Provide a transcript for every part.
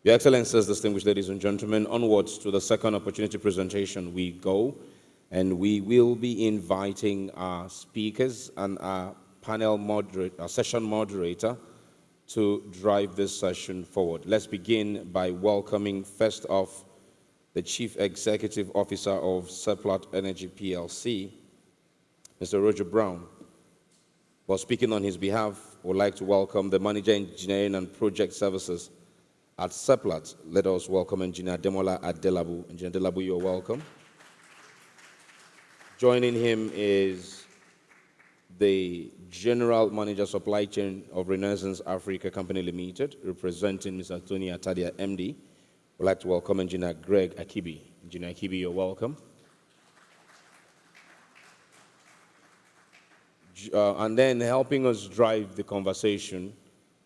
Your Excellencies, distinguished ladies and gentlemen, onwards to the second opportunity presentation we go, and we will be inviting our speakers and our panel moderator, our session moderator, to drive this session forward. Let's begin by welcoming first off the Chief Executive Officer of Seplat Energy PLC, Mr. Roger Brown. While speaking on his behalf, I would like to welcome the Manager Engineering and Project Services at Seplat. Let us welcome Engineer Ademola Adelabu. Engineer Adelabu, you're welcome. Joining him is the General Manager Supply Chain of Renaissance Africa Company Limited, representing Mr. Tony Attah, MD. I'd like to welcome Engineer Greg Kibbi. Engineer Kibbi, you're welcome. And then helping us drive the conversation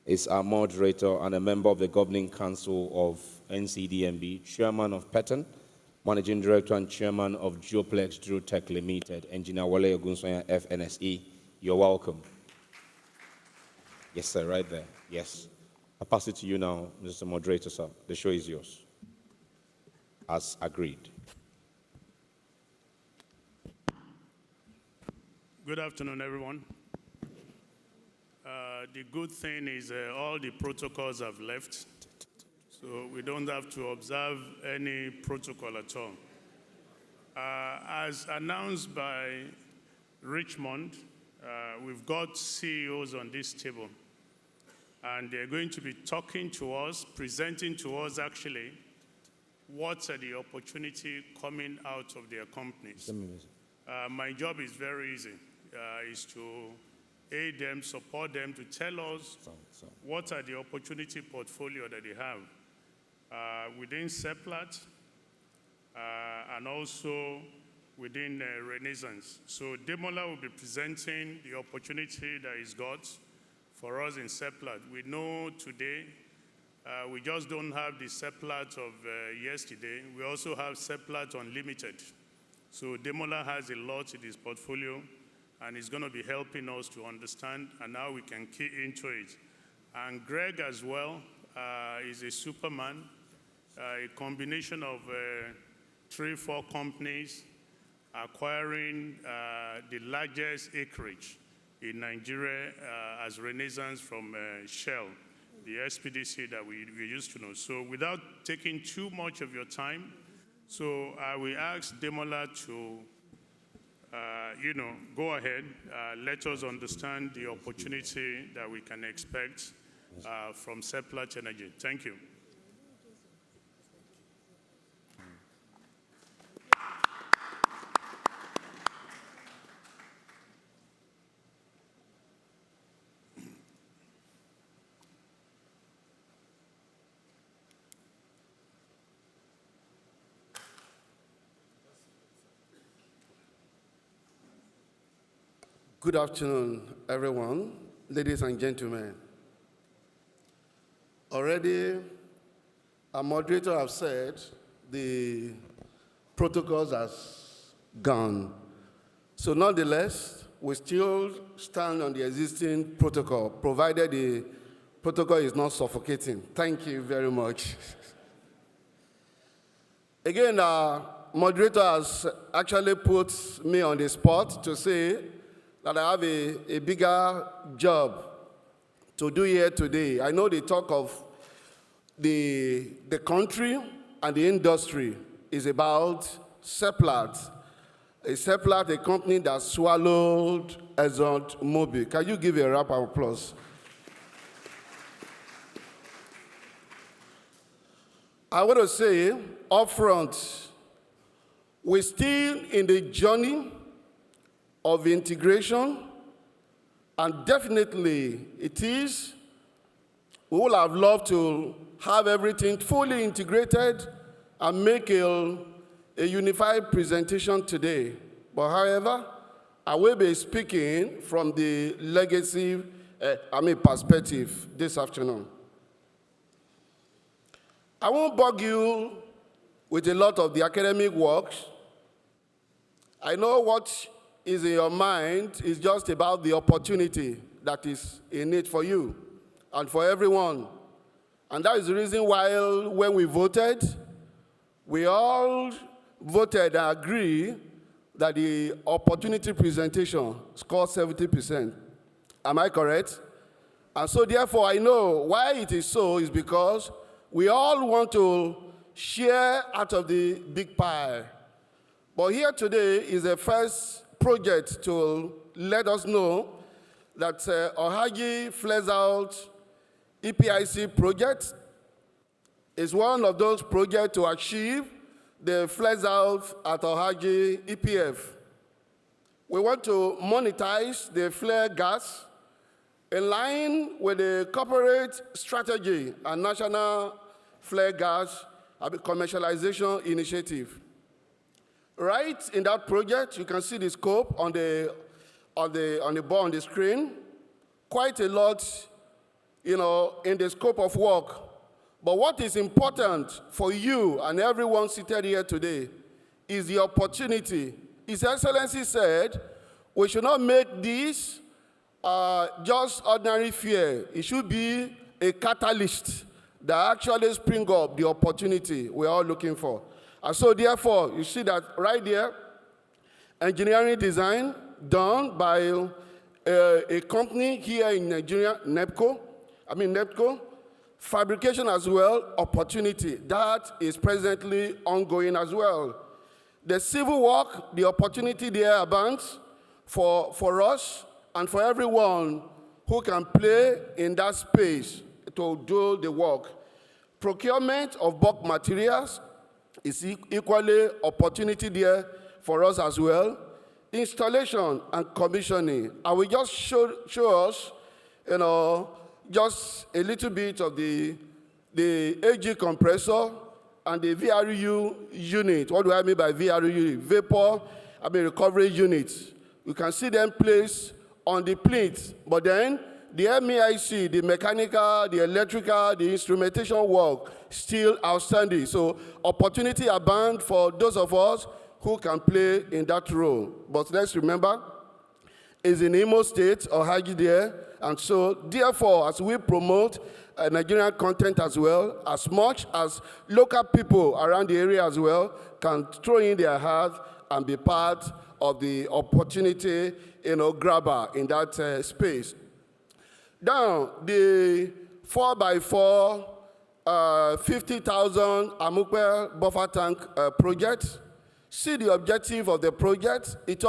is our moderator and a member of the Governing Council of NCDMB, Chairman of PETAN, Managing Director and Chairman of Geoplex Drotech Limited, Engineer Wole Ogunsanya, FNSE. You're welcome. Yes, sir, right there. Yes. I pass it to you now, Mr. Moderator, sir. The show is yours. As agreed. Good afternoon, everyone. The good thing is all the protocols have left, so we don't have to observe any protocol at all. As announced by Richmond, we've got CEOs on this table, and they're going to be talking to us, presenting to us actually, what are the opportunity coming out of their companies. My job is very easy, is to aid them, support them, to tell us what are the opportunity portfolio that they have within Seplat and also within Renaissance. So Ademola will be presenting the opportunity that he's got for us in Seplat. We know today we just don't have the Seplat of yesterday. We also have Seplat Unlimited. So Ademola has a lot in his portfolio, and he's going to be helping us to understand and how we can key into it. And Greg as well is a superman, a combination of 3-4 companies acquiring the largest acreage in Nigeria as Renaissance from Shell, the SPDC that we used to know. So without taking too much of your time, so I will ask Ademola to go ahead, let us understand the opportunity that we can expect from Seplat Energy. Thank you. Good afternoon, everyone, ladies and gentlemen. Already, our moderator has said the protocols has gone. So nonetheless, we still stand on the existing protocol, provided the protocol is not suffocating. Thank you very much. Again, our moderator has actually put me on the spot to say that I have a bigger job to do here today. I know the talk of the country and the industry is about Seplat. Seplat, a company that swallowed ExxonMobil. Can you give a round of applause? I want to say up front, we're still in the journey of integration, and definitely it is. We would have loved to have everything fully integrated and make a unified presentation today. But however, I will be speaking from the legacy perspective this afternoon. I won't bug you with a lot of the academic works. I know what is in your mind is just about the opportunity that is in it for you and for everyone And that is the reason why when we voted, we all voted and agree that the opportunity presentation scored 70%. Am I correct? And so therefore, I know why it is so is because we all want to share out of the big pie. But here today is the first project to let us know that Ohagi Flares Out EPIC project is one of those projects to achieve the Flares Out at Ohagi EPF. We want to monetize the flare gas in line with the corporate strategy and national flare gas commercialization initiative. Right in that project, you can see the scope on the board on the screen. Quite a lot, in the scope of work. But what is important for you and everyone seated here today is the opportunity. His Excellency said, we should not make this just ordinary fear. It should be a catalyst that actually spring up the opportunity we're all looking for. And so therefore, you see that right there, engineering design done by a company here in Nigeria, NEPCO, fabrication as well, opportunity. That is presently ongoing as well. The civil work, the opportunity there abounds for us and for everyone who can play in that space to do the work. Procurement of bulk materials is equally opportunity there for us as well. Installation and commissioning. I will just show us, just a little bit of the AG compressor and the VRU unit. What do I mean by VRU unit? Vapor, recovery units. You can see them placed on the plinth, but then the MEIC, the mechanical, the electrical, the instrumentation work still outstanding. So opportunity abound for those of us who can play in that role. But let's remember, it's in Imo State or Ohagi there. And so, therefore, as we promote Nigerian content as well, as much as local people around the area as well can throw in their hat and be part of the opportunity, grabber in that space. Now, the 4x4, 50,000 Amukpe buffer tank project. See the objective of the project. It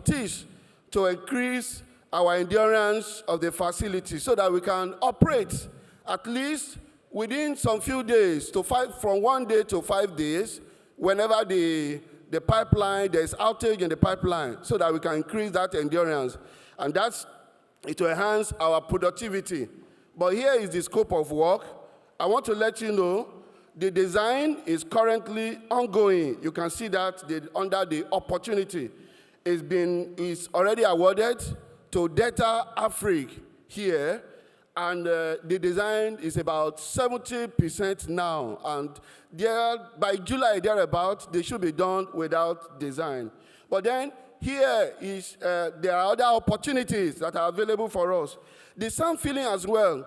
is to increase our endurance of the facility so that we can operate at least within some few days, from 1 day to 5 days, whenever the pipeline, there's outage in the pipeline, so that we can increase that endurance. And that's it to enhance our productivity. But here is the scope of work. I want to let you know the design is currently ongoing. You can see that under the opportunity is already awarded to Data Africa here, and the design is about 70% now, and by July thereabout, they should be done without design. But then here is there are other opportunities that are available for us. The sound filling as well.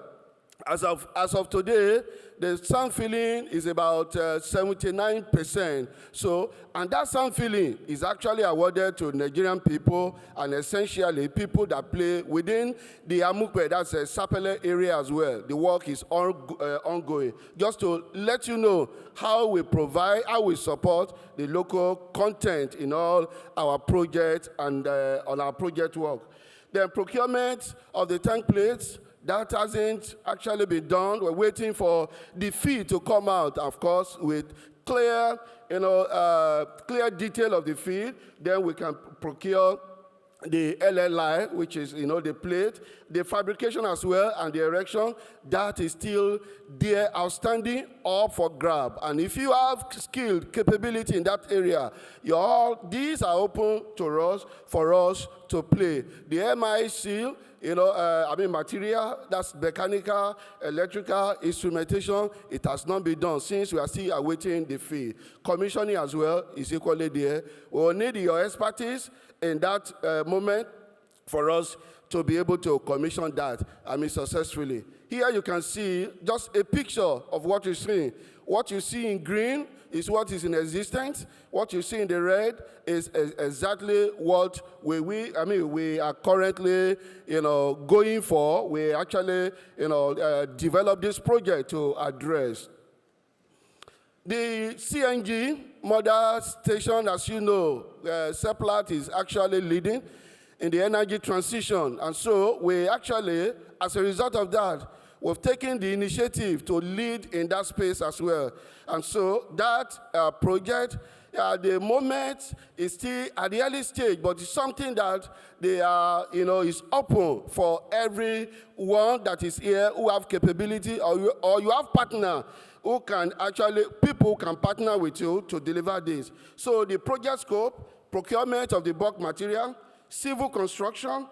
As of today, the sound filling is about 79%. So, and that sound filling is actually awarded to Nigerian people and essentially people that play within the Amukpe, that's a Sapele area as well. The work is ongoing. Just to let you know how we provide, how we support the local content in all our projects and on our project work. The procurement of the tank plates, that hasn't actually been done. We're waiting for the fee to come out, of course, with clear, clear detail of the fee. Then we can procure the LLI, which is, the plate, the fabrication as well, and the erection. That is still there, outstanding, or for grab. And if you have skill, capability in that area, these are open to us, for us to play. The MI seal, material, that's mechanical, electrical, instrumentation, it has not been done since we are still awaiting the fee. Commissioning as well is equally there. We will need your expertise in that moment for us to be able to commission that, successfully. Here you can see just a picture of what you're seeing. What you see in green is what is in existence. What you see in the red is exactly what we are currently, going for. We actually, developed this project to address. The CNG model station, as you know, Seplat is actually leading in the energy transition. And so we actually, as a result of that, we've taken the initiative to lead in that space as well. And so that project, at the moment, is still at the early stage, but it's something that they are, is open for everyone that is here who have capability, or you have partner who can actually, people can partner with you to deliver this. So the project scope, procurement of the bulk material, civil construction,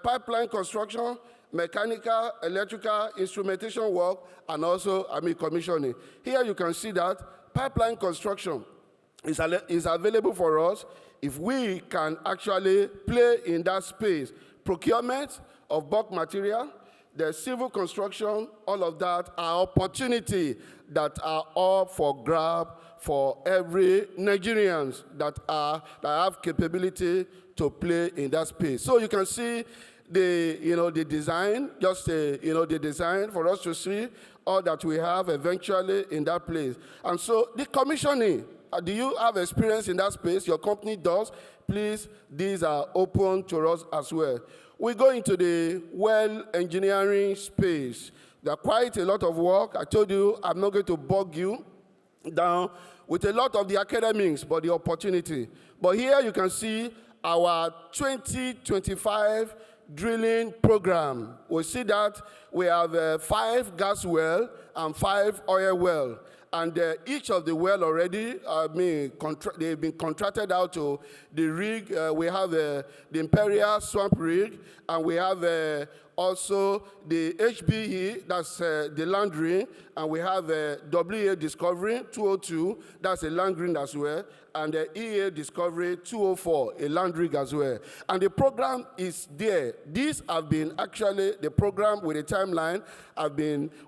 pipeline construction, mechanical, electrical, instrumentation work, and also, commissioning. Here you can see that pipeline construction is available for us if we can actually play in that space. Procurement of bulk material, the civil construction, all of that are opportunity that are up for grab for every Nigerians that have capability to play in that space. So you can see the design, just the design for us to see all that we have eventually in that place. And so the commissioning, do you have experience in that space? Your company does. Please, these are open to us as well. We go into the well engineering space. There are quite a lot of work. I told you I'm not going to bog you down with a lot of the academics, but the opportunity. But here you can see our 2025 drilling program. We see that we have 5 gas well and 5 oil well. And each of the well already, they've been contracted out to the rig. We have the Imperial Swamp rig, and we have also the HBE, that's the land rig, and we have WA Discovery 202, that's a land rig as well, and the EA Discovery 204, a land rig as well. And the program is there. These have been actually, the program with the timeline,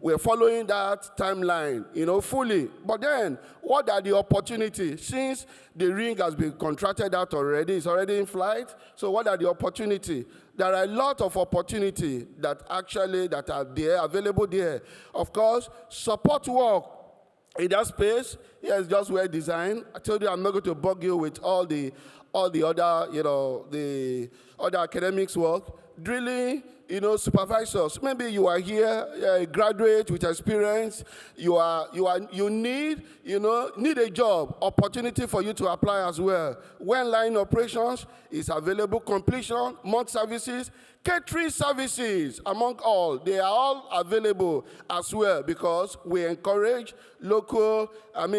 we're following that timeline, fully. But then, what are the opportunities? Since the ring has been contracted out already, it's already in flight, so what are the opportunities? There are a lot of opportunities that are there, available there. Of course, support work in that space, yes, just well designed. I told you I'm not going to bug you with all the other, the other academics work. Drilling, supervisors. Maybe you are here, a graduate with experience. You need a job, opportunity for you to apply as well. When line operations is available, completion, month services, catering services, among all, they are all available as well because we encourage local,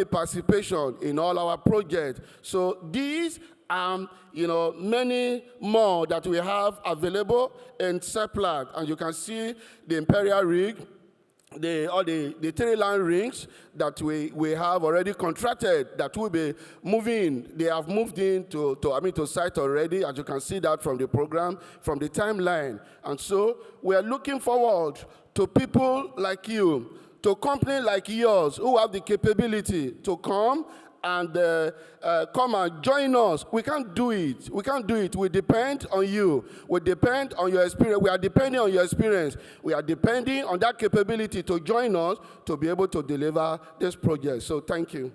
participation in all our projects. So these many more that we have available in Seplat. And you can see the Imperial rig, the 3 land rings that we have already contracted that will be moving. They have moved in to site already, as you can see that from the program, from the timeline. And so we are looking forward to people like you, to companies like yours who have the capability to come and come and join us. We can't do it. We can't do it. We depend on you. We depend on your experience. We are depending on your experience. We are depending on that capability to join us to be able to deliver this project. So thank you.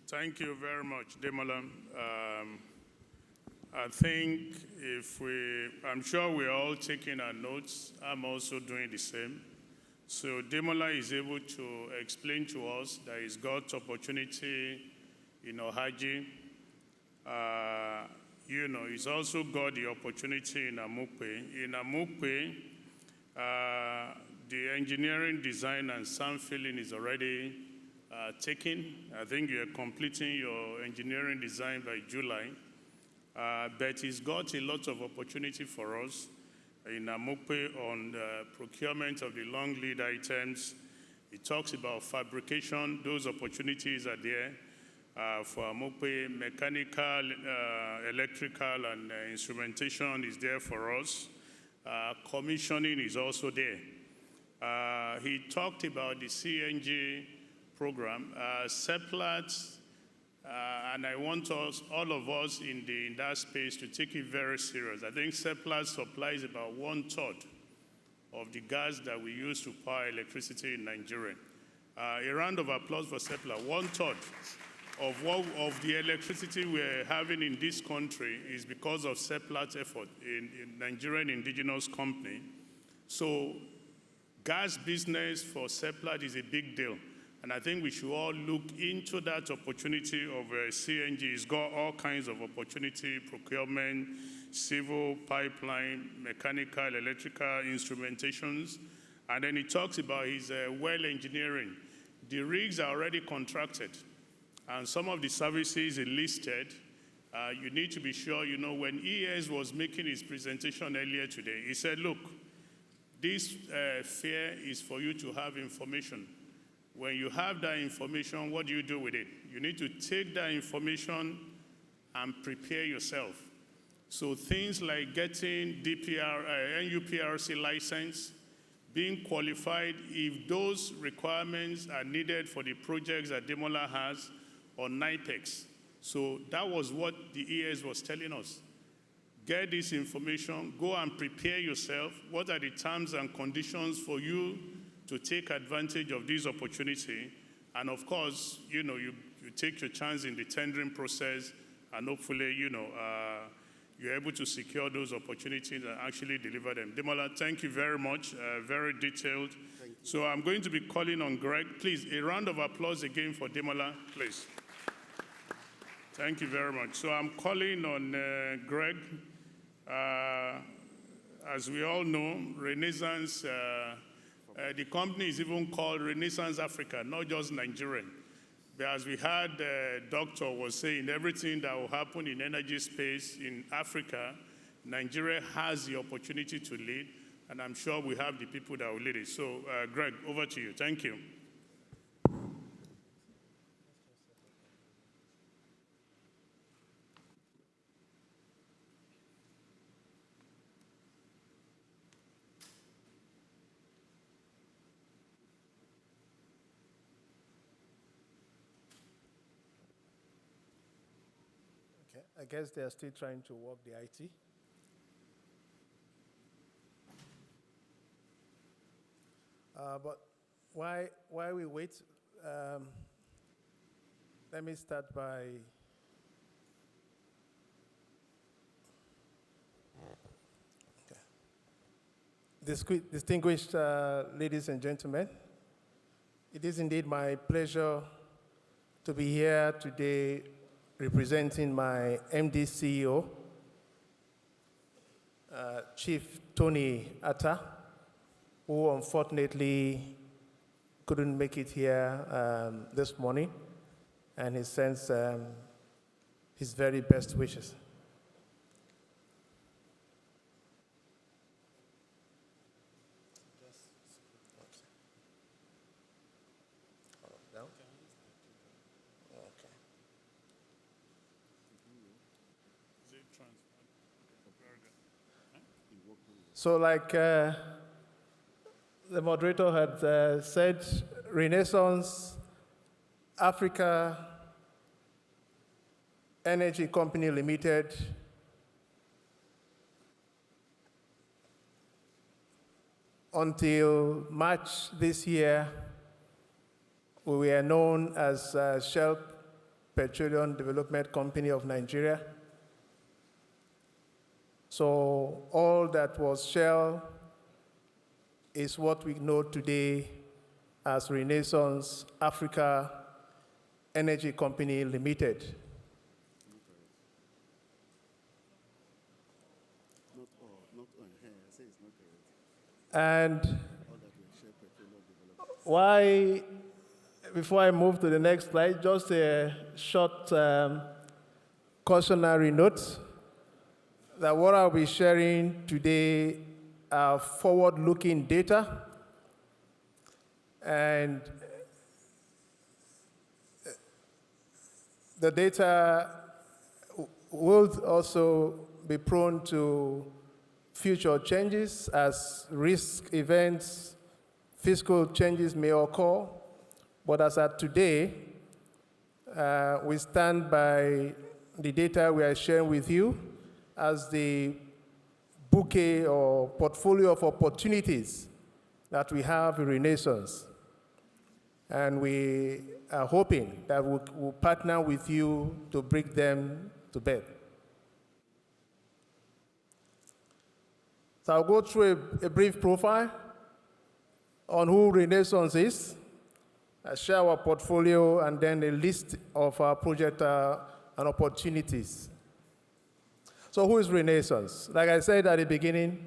Thank you very much, Ademola. I think I'm sure we're all taking our notes. I'm also doing the same. So Ademola is able to explain to us that he's got opportunity in Ohaji. He's also got the opportunity in Amukpe. In Amukpe, the engineering design and sound filling is already taken. I think you're completing your engineering design by July. But he's got a lot of opportunity for us in Amukpe on the procurement of the long lead items, It talks about fabrication. Those opportunities are there for Amope. Mechanical, electrical, and instrumentation is there for us. Commissioning is also there. He talked about the CNG program, Seplat, and I want us, all of us in that space to take it very serious. I think Seplat supplies about 1/3 of the gas that we use to power electricity in Nigeria. A round of applause for Seplat. 1/3 of the electricity we're having in this country is because of Seplat's effort in Nigerian indigenous company. So gas business for Seplat is a big deal. And I think we should all look into that opportunity of CNG. It's got all kinds of opportunity, procurement, civil, pipeline, mechanical, electrical, instrumentations. And then he talks about his well engineering. The rigs are already contracted. And some of the services he listed, you need to be sure, you know, when ES was making his presentation earlier today, he said, look, this fair is for you to have information. When you have that information, what do you do with it? You need to take that information and prepare yourself. So things like getting NUPRC license, being qualified, if those requirements are needed for the projects that Ademola has, or NIPEX. So that was what the ES was telling us. Get this information, go and prepare yourself. What are the terms and conditions for you to take advantage of this opportunity? And of course, you know, you take your chance in the tendering process, and hopefully, you know, you're able to secure those opportunities and actually deliver them. Ademola, thank you very much, very detailed. So I'm going to be calling on Greg. Please, a round of applause again for Ademola, please. Thank you very much. So I'm calling on Greg. As we all know, Renaissance, the company is even called Renaissance Africa, not just Nigerian. But as we had, Doctor was saying, everything that will happen in energy space in Africa, Nigeria has the opportunity to lead, and I'm sure we have the people that will lead it. So, Greg, over to you. Thank you. I guess they're still trying to work the IT. But while we wait, let me start by distinguished ladies and gentlemen. It is indeed my pleasure to be here today representing my MD CEO, Chief Tony Attah, who unfortunately couldn't make it here this morning, and he sends his very best wishes. So like the moderator had said, Renaissance Africa Energy Company Limited until March this year, we were known as Shell Petroleum Development Company of Nigeria. So all that was Shell is what we know today as Renaissance Africa Energy Company Limited. And why, before I move to the next slide, just a short cautionary note that what I'll be sharing today are forward-looking data. And the data will also be prone to future changes as risk events, fiscal changes may occur. But as at today, we stand by the data we are sharing with you as the bouquet or portfolio of opportunities that we have in Renaissance. And we are hoping that we'll partner with you to bring them to bear. So I'll go through a brief profile on who Renaissance is. I'll share our portfolio and then a list of our projects and opportunities. So who is Renaissance? Like I said at the beginning,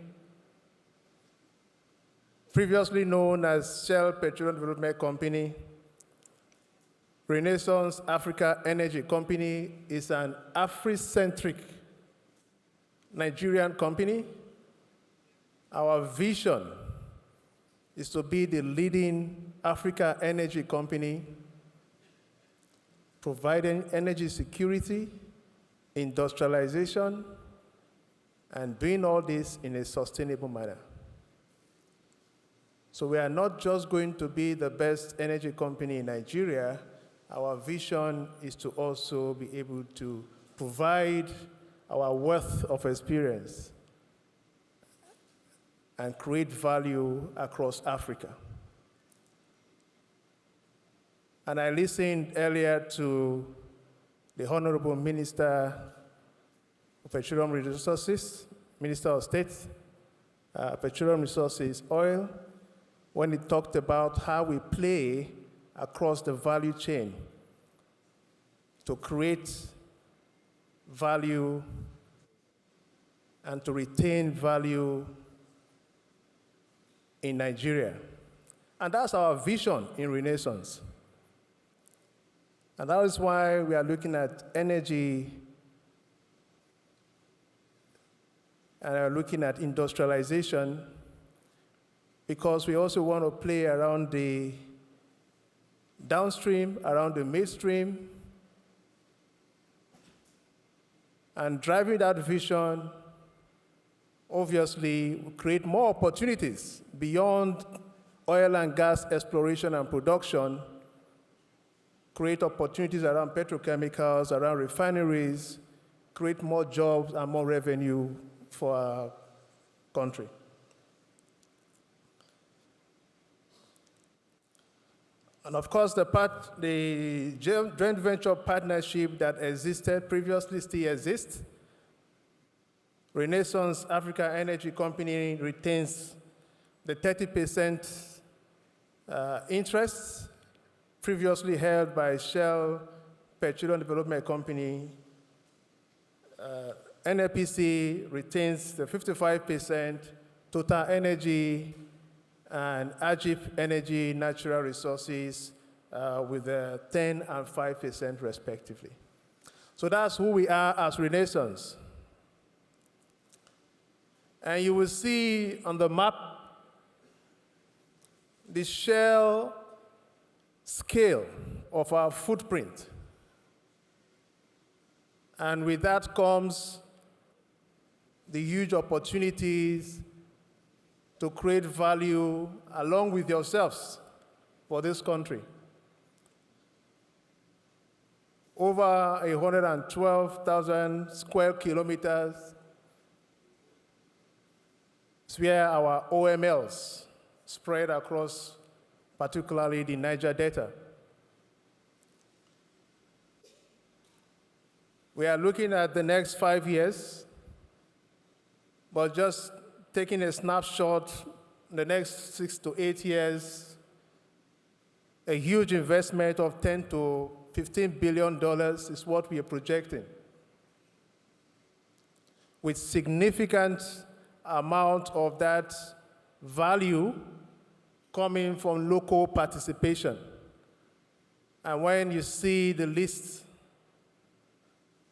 previously known as Shell Petroleum Development Company, Renaissance Africa Energy Company is an Afri-centric Nigerian company. Our vision is to be the leading Africa energy company, providing energy security, industrialization, and doing all this in a sustainable manner. So we are not just going to be the best energy company in Nigeria. Our vision is to also be able to provide our wealth of experience and create value across Africa. And I listened earlier to the Honorable Minister of Petroleum Resources, Minister of State, Petroleum Resources, Oil, when he talked about how we play across the value chain to create value and to retain value in Nigeria. And that's our vision in Renaissance. And that is why we are looking at energy and are looking at industrialization, because we also want to play around the downstream, around the midstream, and driving that vision obviously will create more opportunities beyond oil and gas exploration and production, create opportunities around petrochemicals, around refineries, create more jobs and more revenue for our country. And of course, the joint venture partnership that existed previously still exists. Renaissance Africa Energy Company retains the 30% interest previously held by Shell Petroleum Development Company. NLPC retains the 55%, Total Energy and Agip Energy Natural Resources with 10 and 5% respectively. So that's who we are as Renaissance. And you will see on the map the Shell scale of our footprint. And with that comes the huge opportunities to create value along with yourselves for this country. Over 112,000 square kilometers is where our OMLs spread across, particularly the Niger Delta. We are looking at the next 5 years, but just taking a snapshot, the next 6 to 8 years, a huge investment of $10 to $15 billion is what we are projecting, with significant amount of that value coming from local participation. And when you see the list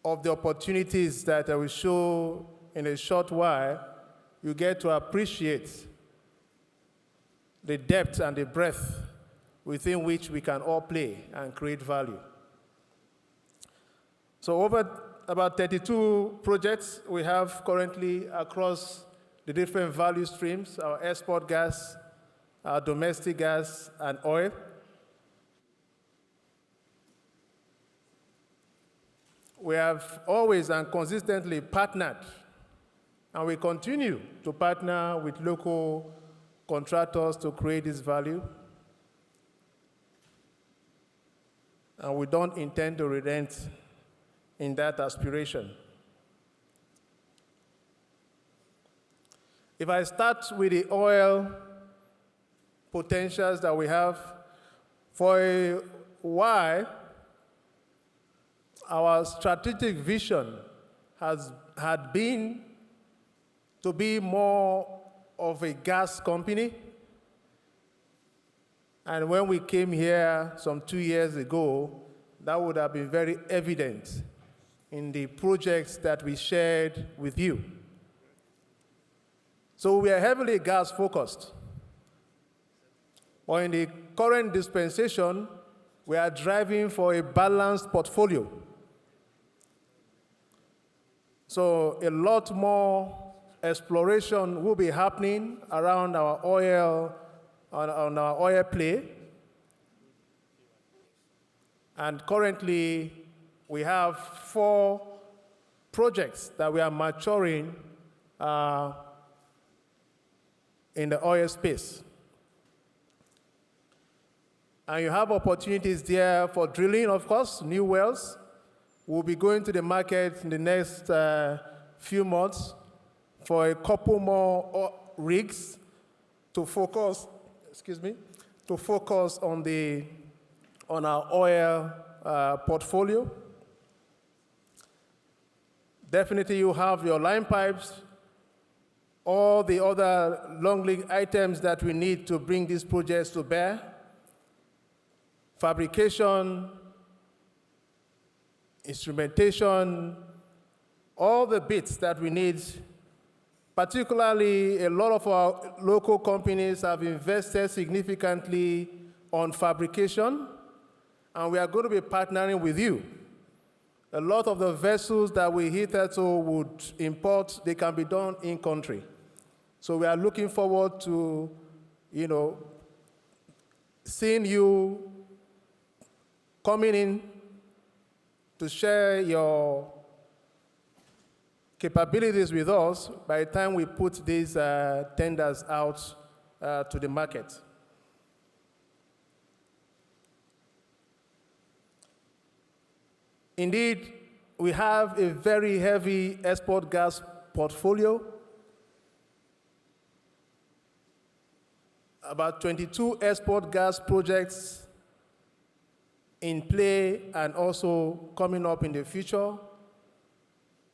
of the opportunities that I will show in a short while, you get to appreciate the depth and the breadth within which we can all play and create value. So over about 32 projects we have currently across the different value streams, our export gas, our domestic gas, and oil. We have always and consistently partnered, and we continue to partner with local contractors to create this value. And we don't intend to relent in that aspiration. If I start with the oil potentials that we have, for a while, our strategic vision had been to be more of a gas company. And when we came here some 2 years ago, that would have been very evident in the projects that we shared with you. So we are heavily gas focused. Or in the current dispensation, we are driving for a balanced portfolio. So a lot more exploration will be happening around our oil, on our oil play. And currently, we have 4 projects that we are maturing in the oil space. And you have opportunities there for drilling, of course, new wells. We'll be going to the market in the next few months for a couple more rigs to focus, on our oil portfolio. Definitely you have your line pipes, all the other long lead items that we need to bring these projects to bear. Fabrication, instrumentation, all the bits that we need. Particularly, a lot of our local companies have invested significantly on fabrication, and we are going to be partnering with you. A lot of the vessels that we hitherto would import, they can be done in country. So we are looking forward to, seeing you coming in to share your capabilities with us by the time we put these tenders out to the market. Indeed, we have a very heavy export gas portfolio. About 22 export gas projects in play and also coming up in the future,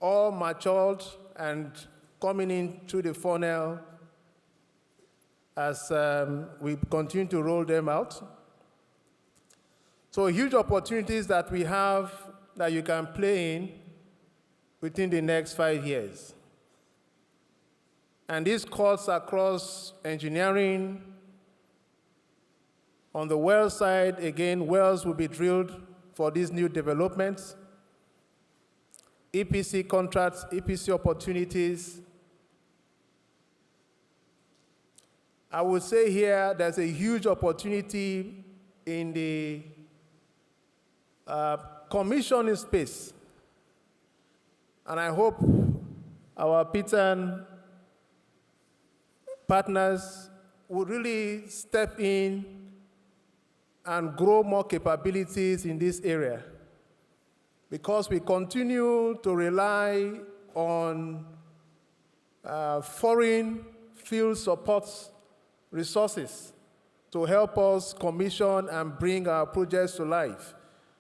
all matured and coming in through the funnel as we continue to roll them out. So huge opportunities that we have that you can play in within the next 5 years. And this cuts across engineering. On the well side, again, wells will be drilled for these new developments. EPC contracts, EPC opportunities. I would say here there's a huge opportunity in the commissioning space. And I hope our PETAN partners will really step in and grow more capabilities in this area, because we continue to rely on foreign field support resources to help us commission and bring our projects to life.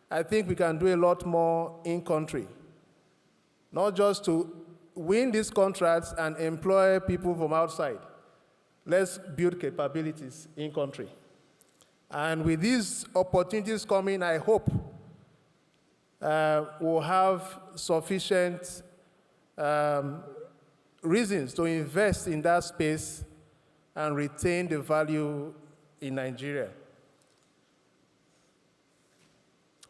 I think we can do a lot more in country, not just to win these contracts and employ people from outside. Let's build capabilities in country. And with these opportunities coming, I hope we'll have sufficient reasons to invest in that space and retain the value in Nigeria.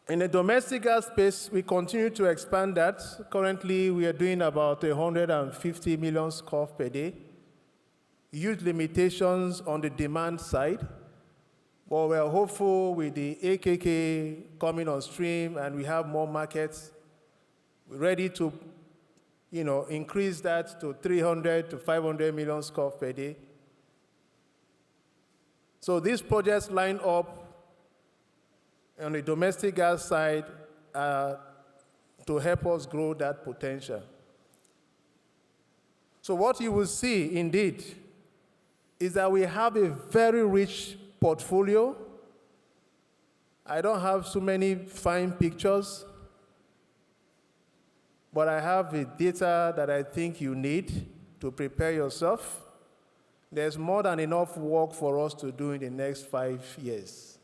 In the domestic gas space, we continue to expand that. Currently, we are doing about 150 million scf per day. Huge limitations on the demand side, but we are hopeful with the AKK coming on stream and we have more markets. We're ready to, increase that to 300 to 500 million scf per day. So these projects line up on the domestic gas side to help us grow that potential. So what you will see, indeed, is that we have a very rich portfolio. I don't have so many fine pictures, but I have the data that I think you need to prepare yourself. There's more than enough work for us to do in the next 5 years.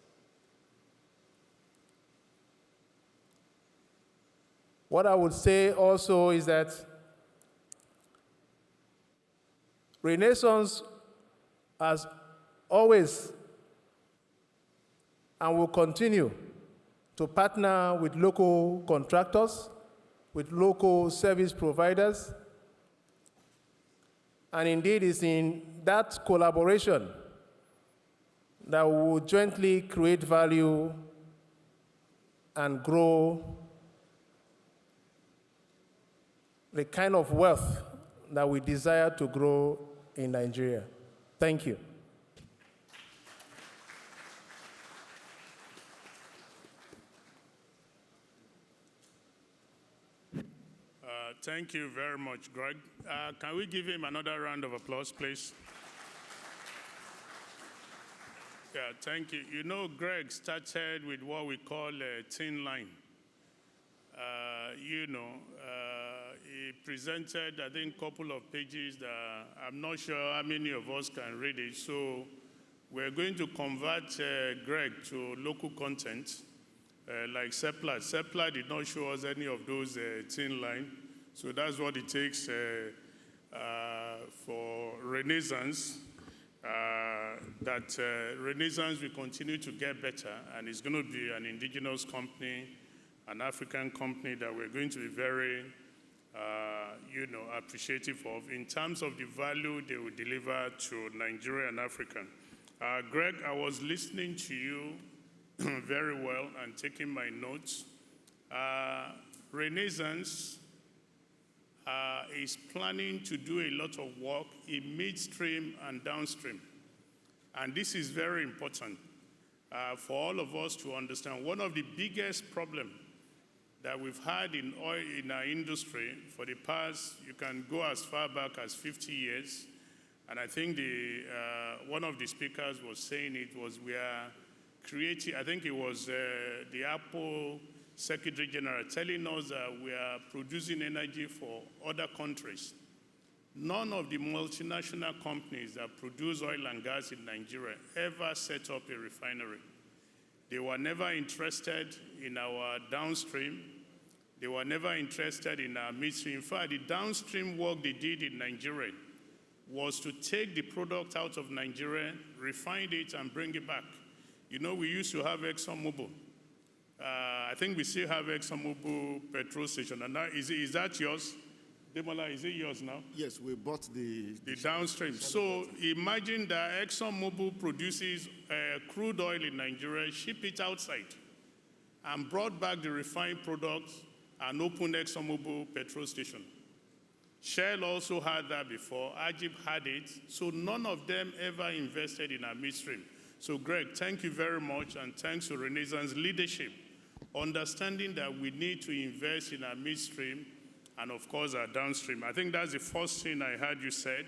What I would say also is that Renaissance has always and will continue to partner with local contractors, with local service providers, and indeed it's in that collaboration that we will jointly create value and grow the kind of wealth that we desire to grow in Nigeria. Thank you. Thank you very much, Greg. Can we give him another round of applause, please? Yeah, thank you. You know, Greg started with what we call a thin line. He presented, I think, a couple of pages that I'm not sure how many of us can read it. So we're going to convert Greg to local content, like Seplat. Seplat did not show us any of those thin line. So that's what it takes for Renaissance, that Renaissance will continue to get better, and it's going to be an indigenous company, an African company that we're going to be very, appreciative of in terms of the value they will deliver to Nigeria and Africa. Greg, I was listening to you very well and taking my notes. Renaissance is planning to do a lot of work in midstream and downstream. And this is very important for all of us to understand. One of the biggest problems that we've had in oil in our industry for the past, you can go as far back as 50 years, and I think one of the speakers was saying it was we are creating, I think it was the Apple Secretary General telling us that we are producing energy for other countries. None of the multinational companies that produce oil and gas in Nigeria ever set up a refinery. They were never interested in our downstream. They were never interested in our midstream. In fact, the downstream work they did in Nigeria was to take the product out of Nigeria, refine it, and bring it back. You know, we used to have ExxonMobil. I think we still have ExxonMobil petrol station. And now, is that yours? Ademola, is it yours now? Yes, we bought the downstream. So imagine that ExxonMobil produces crude oil in Nigeria, ship it outside, and brought back the refined products and opened ExxonMobil petrol station. Shell also had that before. Ajib had it. So none of them ever invested in our midstream. So Greg, thank you very much, and thanks to Renaissance leadership, understanding that we need to invest in our midstream and, of course, our downstream. I think that's the first thing I heard you said.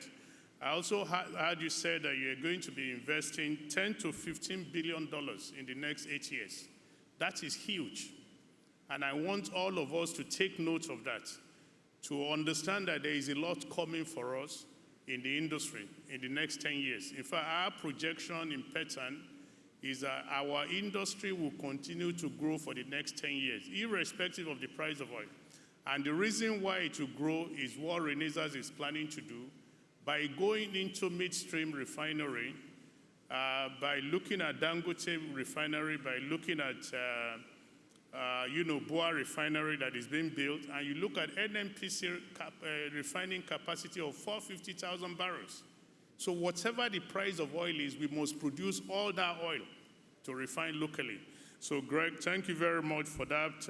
I also heard you say that you're going to be investing $10 to $15 billion in the next 8 years. That is huge. And I want all of us to take note of that, to understand that there is a lot coming for us in the industry in the next 10 years. In fact, our projection in PETAN is that our industry will continue to grow for the next 10 years, irrespective of the price of oil. And the reason why it will grow is what Renaissance is planning to do by going into midstream refinery, by looking at Dangote refinery, by looking at Boa refinery that is being built, and you look at NNPC refining capacity of 450,000 barrels. So whatever the price of oil is, we must produce all that oil to refine locally. So Greg, thank you very much for that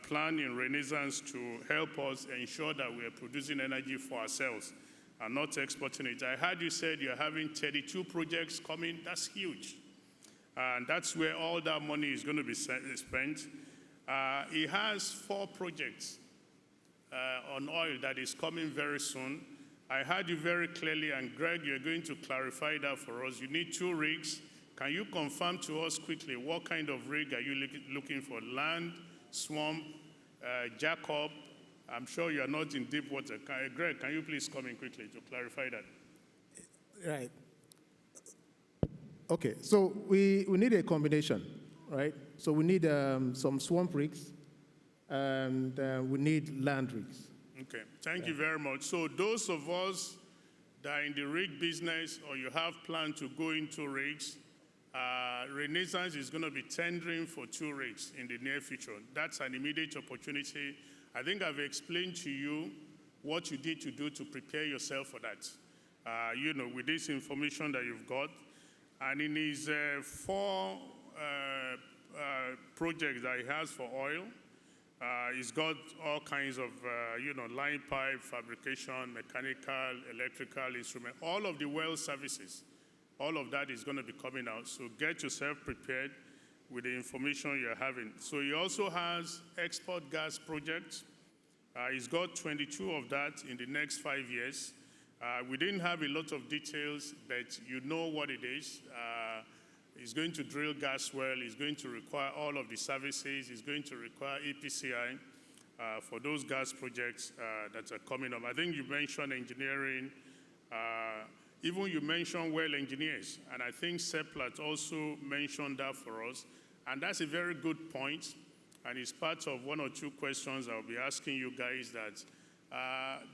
plan in Renaissance to help us ensure that we are producing energy for ourselves and not exporting it. I heard you said you're having 32 projects coming. That's huge. And that's where all that money is going to be spent. It has 4 projects on oil that is coming very soon. I heard you very clearly, and Greg, you're going to clarify that for us. You need 2 rigs. Can you confirm to us quickly what kind of rig are you looking for? Land, swamp, jackup? I'm sure you're not in deep water. Greg, can you please come in quickly to clarify that? Right. Okay, so we need a combination, right? So we need some swamp rigs, and we need land rigs. Okay, thank you very much. So those of us that are in the rig business or you have planned to go into rigs, Renaissance is going to be tendering for 2 rigs in the near future. That's an immediate opportunity. I think I've explained to you what you need to do to prepare yourself for that. With this information that you've got, and in his 4 projects that he has for oil, he's got all kinds of, line pipe, fabrication, mechanical, electrical instrument, all of the well services. All of that is going to be coming out. So get yourself prepared with the information you're having. So he also has export gas projects. He's got 22 of that in the next 5 years. We didn't have a lot of details, but you know what it is. He's going to drill gas well. He's going to require all of the services. He's going to require EPCI for those gas projects that are coming up. I think you mentioned engineering. Even you mentioned well engineers. And I think Seplat also mentioned that for us. And that's a very good point. And it's part of 1 or 2 questions I'll be asking you guys that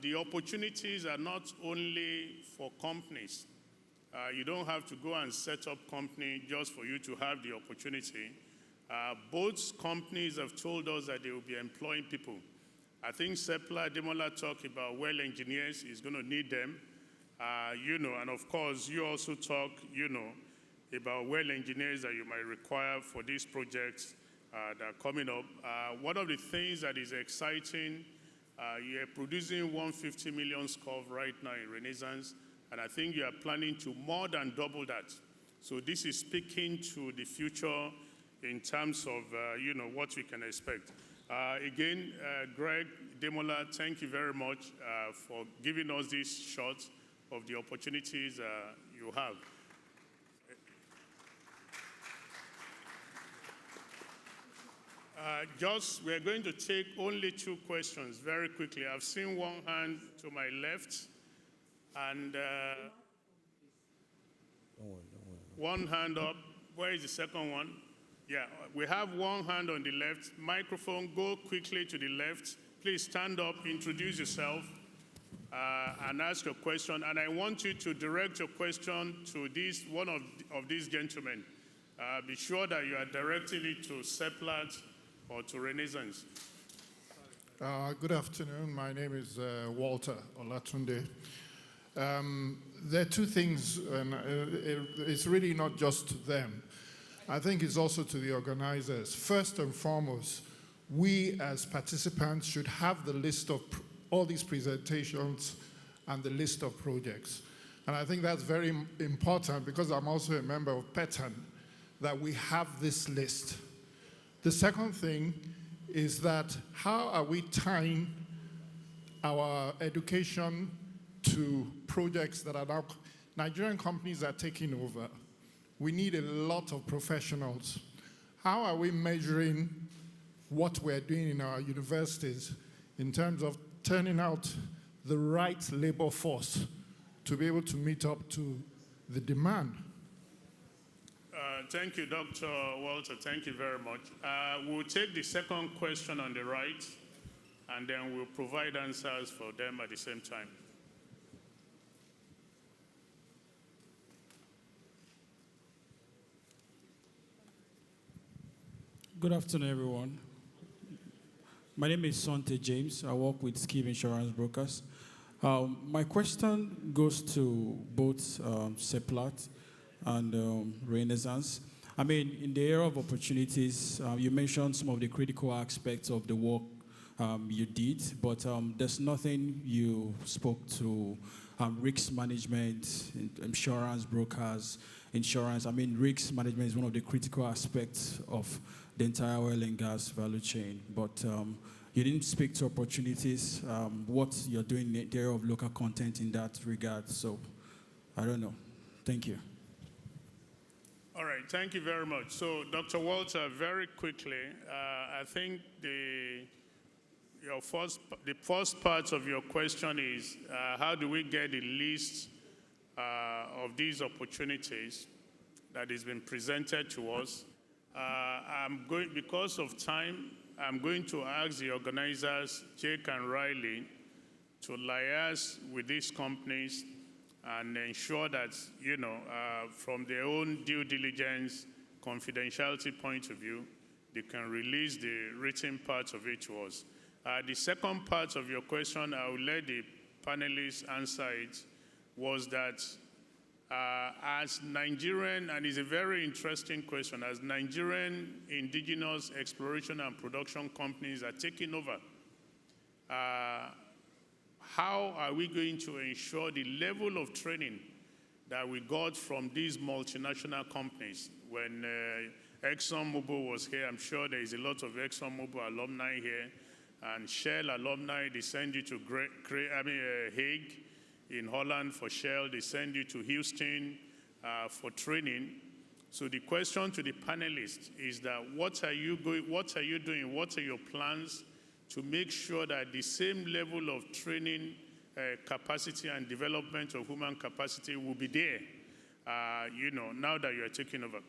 the opportunities are not only for companies. You don't have to go and set up company just for you to have the opportunity. Both companies have told us that they will be employing people. I think Seplat, Ademola talked about well engineers. He's going to need them. And of course, you also talk, about well engineers that you might require for these projects that are coming up. One of the things that is exciting, you're producing 150 million SCOV right now in Renaissance, and I think you are planning to more than double that. So this is speaking to the future in terms of, what we can expect. Again, Greg, Ademola, thank you very much for giving us this shot of the opportunities you have. We're going to take only 2 questions very quickly. I've seen one hand to my left, and one hand up. Where is the second one? Yeah, we have one hand on the left. Microphone, go quickly to the left. Please stand up, introduce yourself, and ask your question. And I want you to direct your question to one of these gentlemen. Be sure that you are directing it to Seplat or to Renaissance. Good afternoon. My name is Walter Olatunde. There are 2 things, and it's really not just them. I think it's also to the organizers. First and foremost, we as participants should have the list of all these presentations and the list of projects. And I think that's very important because I'm also a member of PETAN, that we have this list. The second thing is that how are we tying our education to projects that are now, Nigerian companies are taking over. We need a lot of professionals. How are we measuring what we're doing in our universities in terms of turning out the right labor force to be able to meet up to the demand? Thank you, Dr. Walter. Thank you very much. We'll take the second question on the right, and then we'll provide answers for them at the same time. Good afternoon, everyone. My name is Sante James. I work with Kibbi Insurance Brokers. My question goes to both Seplat and Renaissance. I mean, in the era of opportunities, you mentioned some of the critical aspects of the work you did, but there's nothing you spoke to risk management, insurance brokers, insurance. I mean, risk management is one of the critical aspects of the entire oil and gas value chain, but you didn't speak to opportunities, what you're doing in the area of local content in that regard. So, I don't know. Thank you. All right, thank you very much. So, Dr. Walter, very quickly, I think the first part of your question is how do we get the list of these opportunities that has been presented to us? Because of time, I'm going to ask the organizers, Jake and Riley, to liaise with these companies and ensure that, from their own due diligence, confidentiality point of view, they can release the written part of it to us. The second part of your question, I will let the panelists answer it, was that as Nigerian, and it's a very interesting question, as Nigerian indigenous exploration and production companies are taking over, how are we going to ensure the level of training that we got from these multinational companies? When ExxonMobil was here, I'm sure there is a lot of ExxonMobil alumni here, and Shell alumni, they send you to Hague in Holland for Shell, they send you to Houston for training. So the question to the panelists is that what are you doing, what are your plans to make sure that the same level of training capacity and development of human capacity will be there, now that you are taking over?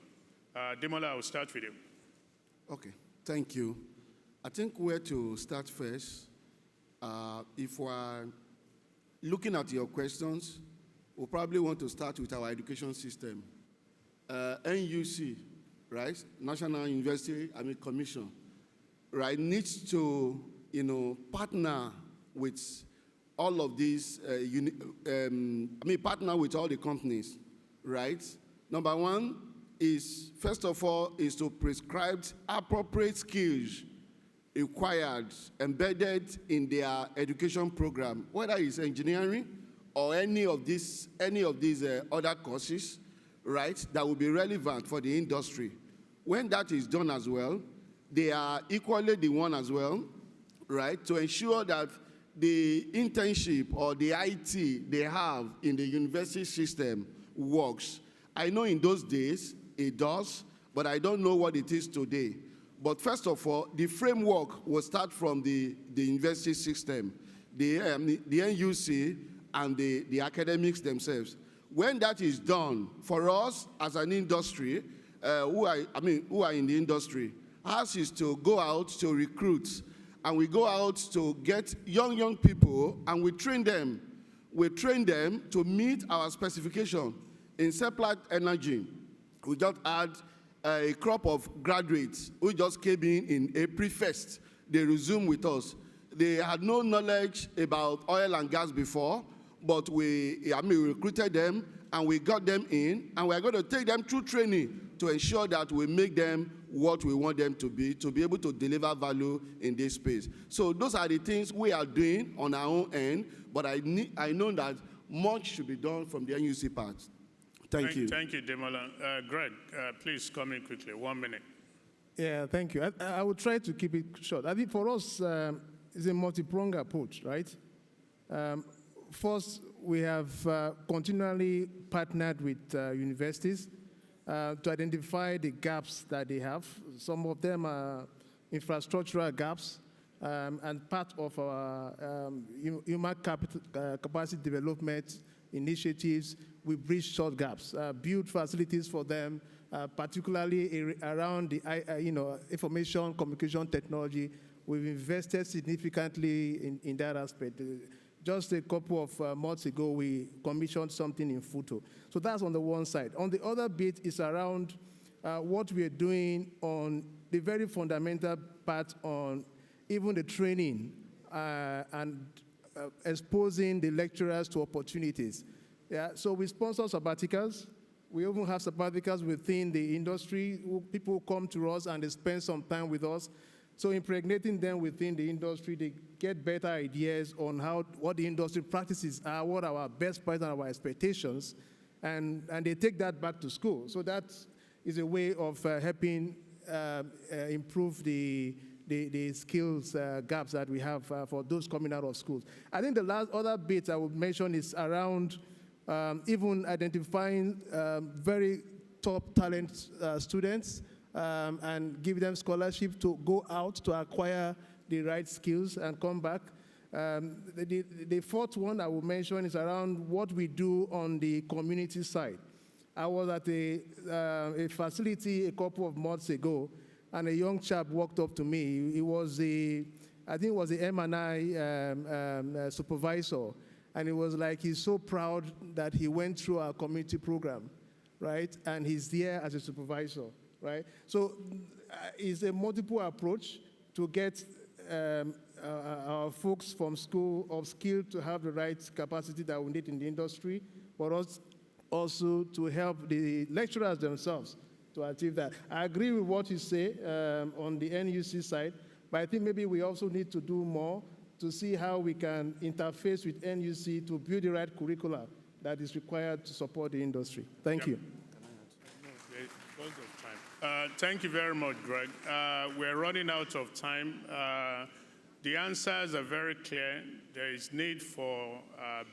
Ademola, I will start with you. Okay, thank you. I think where to start first, if we're looking at your questions, we'll probably want to start with our education system. NUC, right, National University Commission, right, needs to, partner with all of these, partner with all the companies, right? Number one is, first of all, is to prescribe appropriate skills required, embedded in their education program, whether it's engineering or any of these other courses, right, that will be relevant for the industry. When that is done as well, they are equally the one as well, right, to ensure that the internship or the IT they have in the university system works. I know in those days it does, but I don't know what it is today. But first of all, the framework will start from the university system, the NUC and the academics themselves. When that is done, for us as an industry, who are in the industry, ours is to go out to recruit, and we go out to get young people, and we train them. We train them to meet our specification. In Seplat Energy, we just had a crop of graduates who just came in April 1st. They resumed with us. They had no knowledge about oil and gas before, but we recruited them and we got them in, and we're going to take them through training to ensure that we make them what we want them to be able to deliver value in this space. So those are the things we are doing on our own end, but I know that much should be done from the NUC part. Thank you. Thank you, Ademola. Greg, please come in quickly. 1 minute. Yeah, thank you. I will try to keep it short. I think for us, it's a multi-pronged approach, right? First, we have continually partnered with universities to identify the gaps that they have. Some of them are infrastructural gaps, and part of our human capacity development initiatives, we bridge short gaps, build facilities for them, particularly around the information communication technology. We've invested significantly in that aspect. Just a couple of months ago, we commissioned something in Futo. So that's on the one side. On the other bit is around what we are doing on the very fundamental part on even the training and exposing the lecturers to opportunities. Yeah, so we sponsor sabbaticals. We even have sabbaticals within the industry. People come to us and they spend some time with us. So impregnating them within the industry, they get better ideas on what the industry practices are, what our best practices and our expectations, and they take that back to school. So that is a way of helping improve the skills gaps that we have for those coming out of schools. I think the last other bit I would mention is around even identifying very top talent students and give them scholarship to go out to acquire the right skills and come back. The fourth one I will mention is around what we do on the community side. I was at a facility a couple of months ago, and a young chap walked up to me. He was I think it was the M&I supervisor, and it was like he's so proud that he went through our community program, right? And he's there as a supervisor, right? So it's a multiple approach to get our folks from school of skill to have the right capacity that we need in the industry, but also to help the lecturers themselves to achieve that. I agree with what you say on the NUC side, but I think maybe we also need to do more to see how we can interface with NUC to build the right curricula that is required to support the industry. Thank you. Thank you very much, Greg. We're running out of time. The answers are very clear. There is need for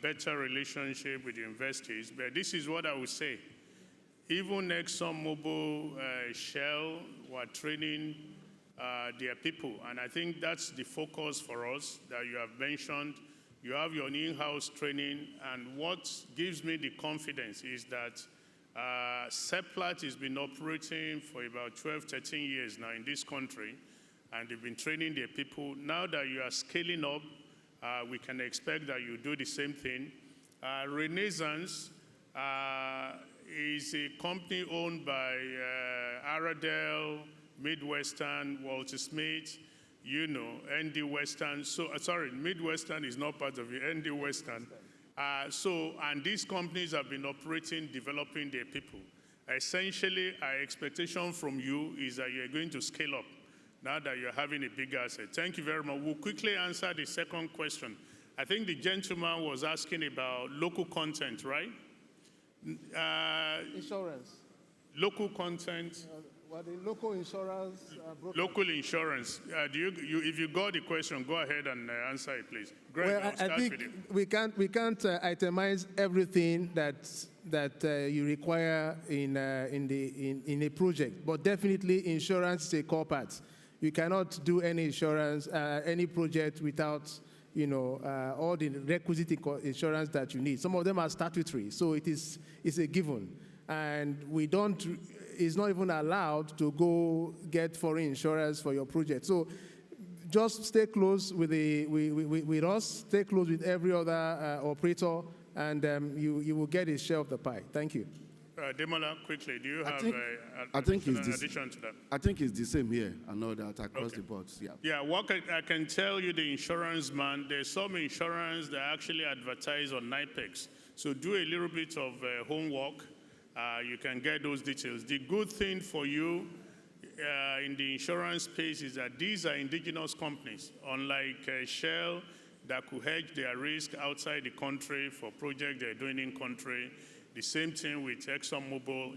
better relationship with universities, but this is what I would say. Even ExxonMobil, Shell were training their people, and I think that's the focus for us that you have mentioned. You have your in-house training, and what gives me the confidence is that Seplat has been operating for about 12, 13 years now in this country, and they've been training their people. Now that you are scaling up, we can expect that you do the same thing. Renaissance is a company owned by Aradel, Midwestern, Walter Smith, you know, ND Western. So, sorry, Midwestern is not part of it, ND Western. And these companies have been operating, developing their people. Essentially, our expectation from you is that you're going to scale up now that you're having a big asset. Thank you very much. We'll quickly answer the second question. I think the gentleman was asking about local content, right? Insurance. Local content. Well, the local insurance. Local insurance. If you got the question, go ahead and answer it, please. Greg, well, I'll start with you. we can't itemize everything that you require in a project, but definitely insurance is a core part. You cannot do any insurance, any project without all the requisite insurance that you need. Some of them are statutory, so it's a given, and it's not even allowed to go get foreign insurance for your project. So just stay close with us, stay close with every other operator, and you will get a share of the pie. Thank you. Ademola, quickly, do you have an addition to that? I think it's the same here. I know that across the board. Yeah. Yeah, what I can tell you, the insurance man, there's some insurance that actually advertise on NIPEX. So do a little bit of homework. You can get those details. The good thing for you in the insurance space is that these are indigenous companies, unlike Shell that could hedge their risk outside the country for projects they're doing in country. The same thing with ExxonMobil,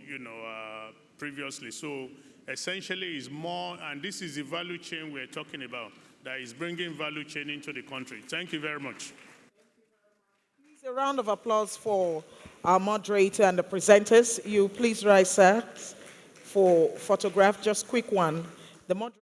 previously. So essentially it's more, and this is the value chain we're talking about, that is bringing value chain into the country. Thank you very much. Please, a round of applause for our moderator and the presenters. You please rise, sir, for photograph, just quick one. The moderator